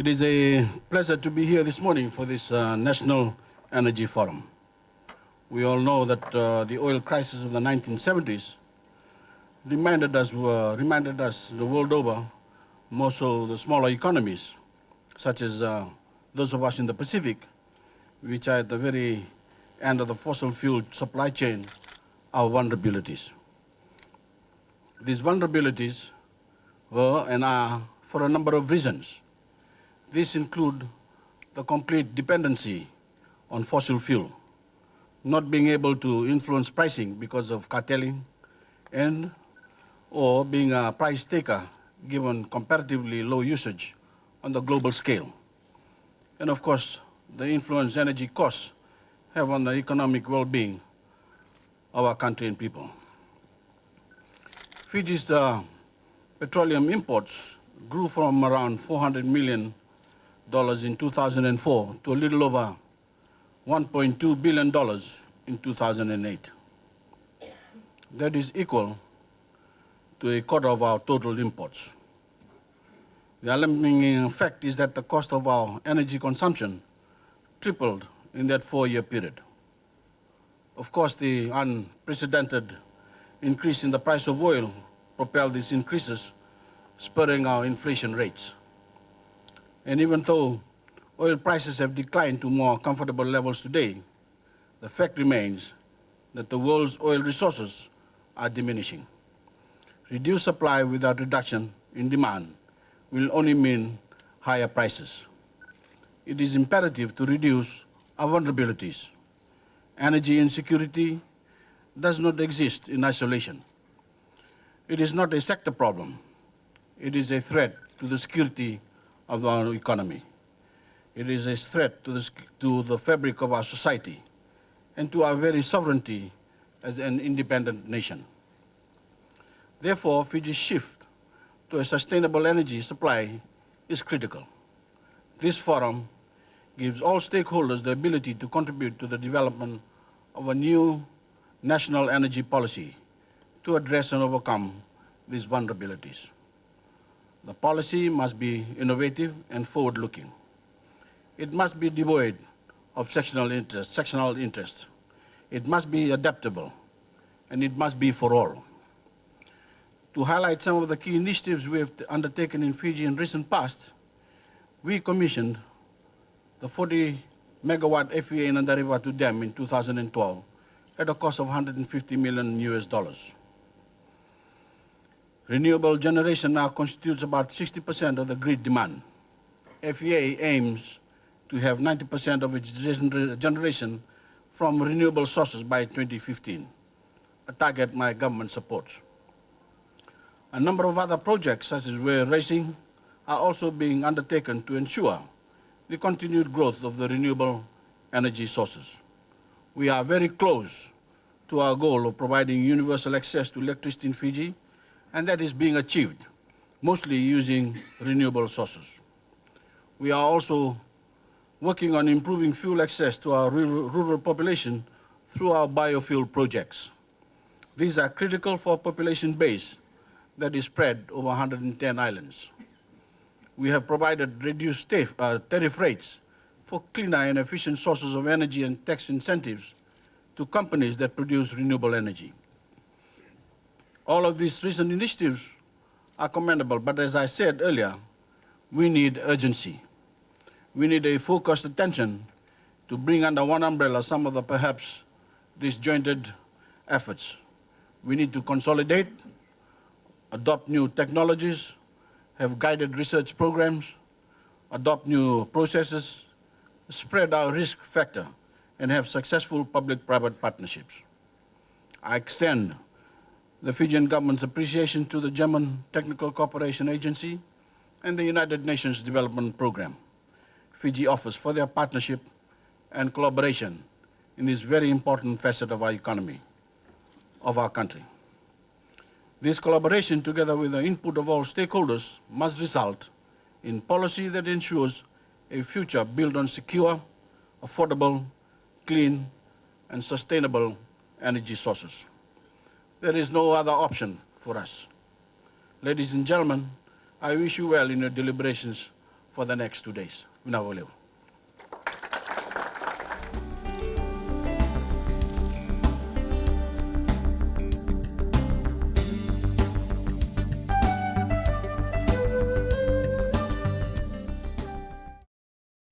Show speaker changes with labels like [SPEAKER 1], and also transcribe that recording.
[SPEAKER 1] It is a pleasure to be here this morning for this National Energy Forum. We all know that the oil crisis of the 1970s reminded us the world over, more so the smaller economies, such as those of us in the Pacific, which are at the very end of the fossil fuel supply chain, our vulnerabilities. These vulnerabilities were and are for a number of reasons. These include the complete dependency on fossil fuel, not being able to influence pricing because of cartelling, and or being a price taker given comparatively low usage on the global scale. And of course, the influence energy costs have on the economic well-being of our country and people. Fiji's petroleum imports grew from around $400 million in 2004 to a little over $1.2 billion in 2008. That is equal to a quarter of our total imports. The alarming fact is that the cost of our energy consumption tripled in that 4-year period. Of course, the unprecedented increase in the price of oil propelled these increases, spurring our inflation rates. And even though oil prices have declined to more comfortable levels today, the fact remains that the world's oil resources are diminishing. Reduced supply without reduction in demand will only mean higher prices. It is imperative to reduce our vulnerabilities. Energy insecurity does not exist in isolation. It is not a sector problem. It is a threat to the security of our economy. It is a threat to the fabric of our society and to our very sovereignty as an independent nation. Therefore, Fiji's shift to a sustainable energy supply is critical. This forum gives all stakeholders the ability to contribute to the development of a new national energy policy to address and overcome these vulnerabilities. The policy must be innovative and forward-looking. It must be devoid of sectional interest. It must be adaptable, and it must be for all. To highlight some of the key initiatives we have undertaken in Fiji in recent past, we commissioned the 40-megawatt FEA in Andarivatu Dam in 2012 at a cost of $150 million US. Renewable generation now constitutes about 60% of the grid demand. FEA aims to have 90% of its generation from renewable sources by 2015, a target my government supports. A number of other projects, such as we're racing, are also being undertaken to ensure the continued growth of the renewable energy sources. We are very close to our goal of providing universal access to electricity in Fiji, and that is being achieved, mostly using renewable sources. We are also working on improving fuel access to our rural population through our biofuel projects. These are critical for a population base that is spread over 110 islands. We have provided reduced tariff rates for cleaner and efficient sources of energy and tax incentives to companies that produce renewable energy. All of these recent initiatives are commendable, but as I said earlier, we need urgency. We need a focused attention to bring under one umbrella some of the perhaps disjointed efforts. We need to consolidate, adopt new technologies, have guided research programs, adopt new processes, spread our risk factor, and have successful public-private partnerships. I extend the Fijian government's appreciation to the German Technical Cooperation Agency and the United Nations Development Program Fiji offers for their partnership and collaboration in this very important facet of our economy, of our country. This collaboration, together with the input of all stakeholders, must result in policy that ensures a future built on secure, affordable, clean, and sustainable energy sources. There is no other option for us. Ladies and gentlemen, I wish you well in your deliberations for the next 2 days. Vinawalew.